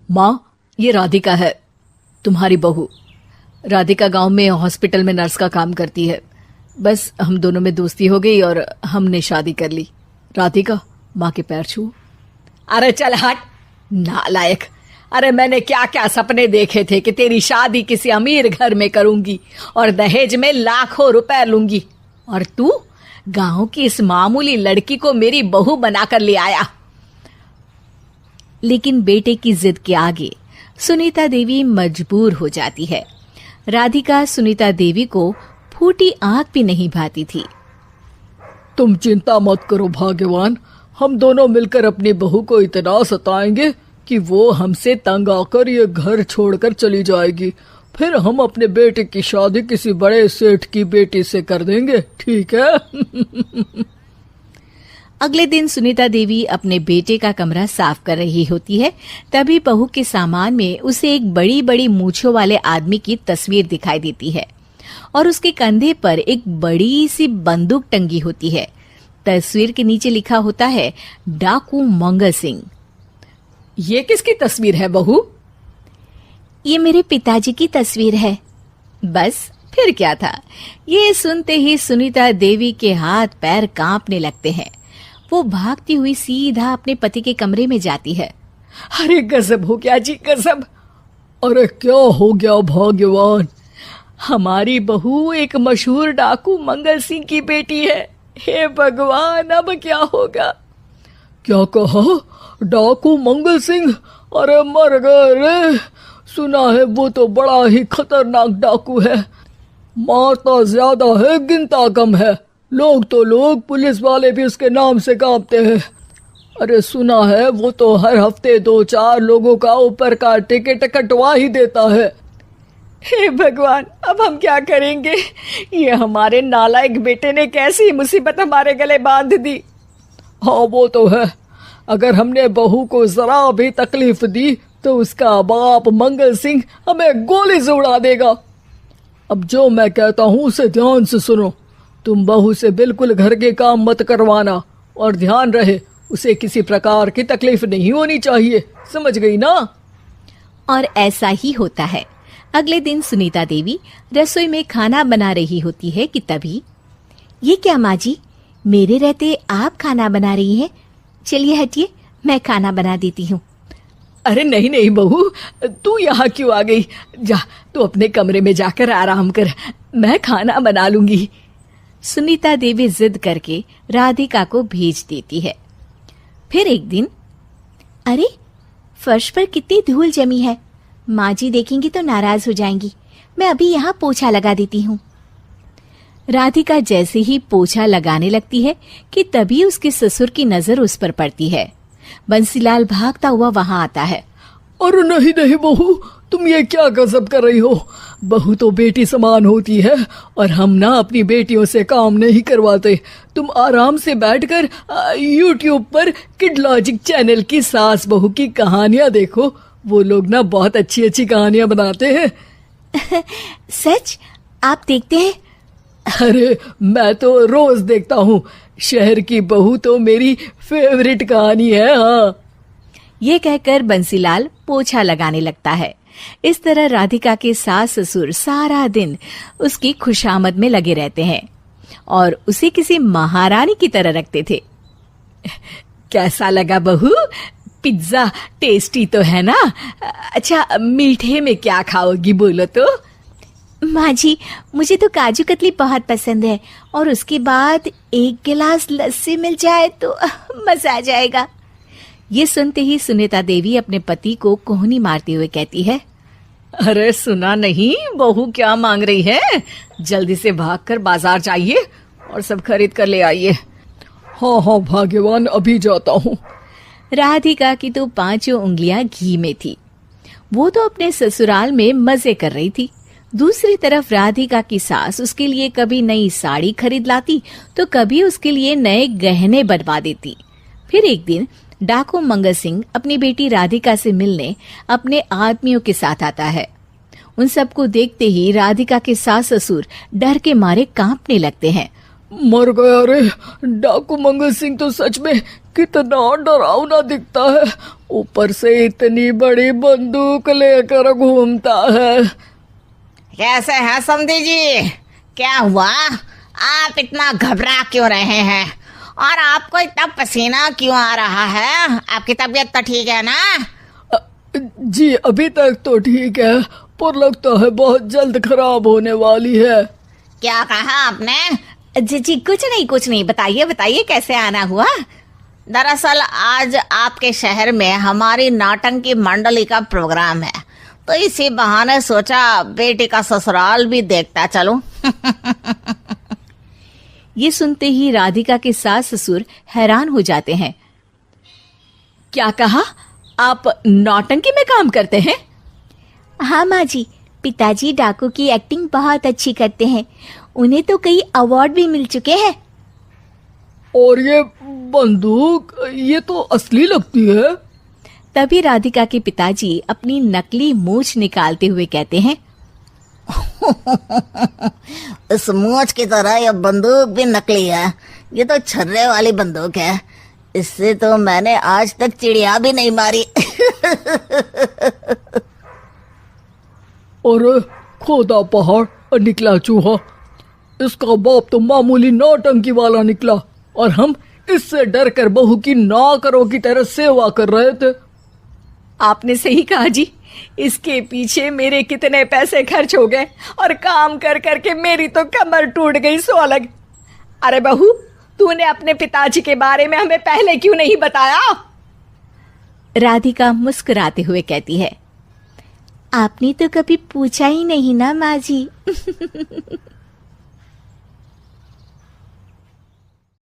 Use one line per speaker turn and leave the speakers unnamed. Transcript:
माँ, ये राधिका है, तुम्हारी बहू। राधिका गांव में हॉस्पिटल में नर्स का काम करती है। बस हम दोनों में दोस्ती हो गई और हमने शादी कर ली। राधिका, माँ के पैर छू।
अरे चल हट नालायक। अरे मैंने क्या क्या सपने देखे थे कि तेरी शादी किसी अमीर घर में करूंगी और दहेज में लाखों रुपए लूंगी, और तू गांव की इस मामूली लड़की को मेरी बहू बनाकर ले आया।
लेकिन बेटे की जिद के आगे सुनीता देवी मजबूर हो जाती है। राधिका सुनीता देवी को फूटी आंख भी नहीं भाती थी।
तुम चिंता मत करो भाग्यवान, हम दोनों मिलकर अपनी बहू को इतना सताएंगे कि वो हमसे तंग आकर ये घर छोड़कर चली जाएगी। फिर हम अपने बेटे की शादी किसी बड़े सेठ की बेटी से कर देंगे, ठीक है?
अगले दिन सुनीता देवी अपने बेटे का कमरा साफ कर रही होती है। तभी बहू के सामान में उसे एक बड़ी बड़ी मूंछों वाले आदमी की तस्वीर दिखाई देती है और उसके कंधे पर एक बड़ी सी बंदूक टंगी होती है। तस्वीर के नीचे लिखा होता है डाकू मंगल सिंह।
ये किसकी तस्वीर है बहू?
ये मेरे पिताजी की तस्वीर है। बस फिर क्या था। ये सुनते ही सुनीता देवी के हाथ पैर कांपने लगते हैं। वो भागती हुई सीधा अपने पति के कमरे में जाती है।
अरे गजब हो गया जी, गजब।
अरे क्या हो गया भाग्यवान?
हमारी बहू एक मशहूर डाकू मंगल सिंह की बेटी है। हे भगवान, अब क्या होगा?
क्या कहा? डाकू मंगल सिंह? अरे मर गए रे। सुना है वो तो बड़ा ही खतरनाक डाकू है, मारता ज्यादा है गिनता कम है। लोग पुलिस वाले भी उसके नाम से कांपते हैं। अरे सुना है वो तो हर हफ्ते 2-4 लोगों का ऊपर का टिकट कटवा ही देता है।
हे भगवान, अब हम क्या करेंगे? ये हमारे नालायक बेटे ने कैसी मुसीबत हमारे गले बांध दी।
हाँ वो तो है, अगर हमने बहू को जरा भी तकलीफ दी तो उसका बाप मंगल सिंह हमें गोली से उड़ा देगा। अब जो मैं कहता हूँ उसे ध्यान से सुनो। तुम बहू से बिल्कुल घर के काम मत करवाना, और ध्यान रहे उसे किसी प्रकार की तकलीफ नहीं होनी चाहिए, समझ गई ना?
और ऐसा ही होता है। अगले दिन सुनीता देवी रसोई में खाना बना रही होती है कि तभी, ये क्या माँ जी, मेरे रहते आप खाना बना रही हैं? चलिए हटिए, मैं खाना बना देती हूँ।
अरे नहीं नहीं बहू, तू यहाँ क्यों आ गई? जा, तू अपने कमरे में जाकर आराम कर, मैं खाना बना लूंगी।
सुनीता देवी जिद करके राधिका को भेज देती है। फिर एक दिन, अरे फर्श पर कितनी धूल जमी है, माँ जी देखेंगी तो नाराज हो जाएंगी, मैं अभी यहाँ पोछा लगा देती हूँ। राधिका जैसे ही पोछा लगाने लगती है कि तभी उसके ससुर की नजर उस पर पड़ती है। बंसीलाल भागता हुआ वहां आता है।
अरे नहीं नहीं बहू, तुम ये क्या गजब कर रही हो? बहू तो बेटी समान होती है और हम ना अपनी बेटियों से काम नहीं करवाते। तुम आराम से बैठकर YouTube पर किड लॉजिक चैनल की सास बहू की कहानियां देखो। वो लोग ना बहुत अच्छी अच्छी कहानियां बनाते हैं।
सच? आप देखते हैं?
अरे मैं तो रोज देखता हूँ। शहर की बहू तो मेरी फेवरेट कहानी है। हाँ,
ये कहकर बंसीलाल पोछा लगाने लगता है। इस तरह राधिका के सास ससुर सारा दिन उसकी खुशामद में लगे रहते हैं और उसे किसी महारानी की तरह रखते थे।
कैसा लगा बहू? पिज्जा टेस्टी तो है ना? अच्छा, मीठे में क्या खाओगी बोलो तो?
माँ जी, मुझे तो काजू कतली बहुत पसंद है और उसके बाद 1 गिलास लस्सी मिल जाए तो मजा आ जाएगा। ये सुनते ही सुनीता देवी अपने पति को कोहनी मारते हुए कहती है,
अरे सुना नहीं बहू क्या मांग रही है? जल्दी से भागकर बाजार जाइए और सब खरीद कर ले आइए।
हाँ हाँ भाग्यवान, अभी जाता हूँ।
राधिका की तो 5 उंगलियां घी में थी। वो तो अपने ससुराल में मजे कर रही थी। दूसरी तरफ राधिका की सास उसके लिए कभी नई साड़ी खरीद लाती तो कभी उसके लिए नए गहने बनवा देती। फिर एक दिन डाकू मंगल सिंह अपनी बेटी राधिका से मिलने अपने आदमियों के साथ आता है। उन सबको देखते ही राधिका के सास ससुर डर के मारे कांपने लगते हैं।
मर गया रे। डाकू मंगल सिंह तो सच में कितना डरावना दिखता है, ऊपर से इतनी बड़ी बंदूक लेकर घूमता है।
कैसे हैं समधी जी? क्या हुआ? आप इतना घबरा क्यों रहे हैं? और आपको इतना पसीना क्यों आ रहा है? आपकी तबीयत तो ठीक है ना?
जी अभी तक तो ठीक है, पर लगता है बहुत जल्द खराब होने वाली है।
क्या कहा आपने?
जी जी कुछ नहीं, बताइए बताइए कैसे आना हुआ।
दरअसल आज आपके शहर में हमारी नाटंकी मंडली का प्रोग्राम है, तो इसी बहाने सोचा बेटी का ससुराल भी देखता चलूं।
ये सुनते ही राधिका के सास ससुर हैरान हो जाते हैं।
क्या कहा? आप नौटंकी में काम करते हैं?
हाँ माँ जी, पिताजी डाकू की एक्टिंग बहुत अच्छी करते हैं, उन्हें तो कई अवार्ड भी मिल चुके हैं।
और ये बंदूक, ये तो असली लगती है।
तभी राधिका के पिताजी अपनी नकली मूंछ निकालते हुए कहते हैं,
इस मूंछ की तरह यह बंदूक भी नकली है। ये तो छर्रे वाली बंदूक है, इससे तो मैंने आज तक चिड़िया भी नहीं मारी।
और खोदा पहाड़ निकला चूहा। इसका बाप तो मामूली नौटंकी वाला निकला, और हम इससे डर कर बहू की नौकरों की तरह सेवा कर रहे थे।
आपने सही कहा जी, इसके पीछे मेरे कितने पैसे खर्च हो गए, और काम कर कर के मेरी तो कमर टूट गई सो अलग। अरे बहू, तूने अपने पिताजी के बारे में हमें पहले क्यों नहीं बताया?
राधिका मुस्कुराते हुए कहती है, आपने तो कभी पूछा ही नहीं ना माँ जी।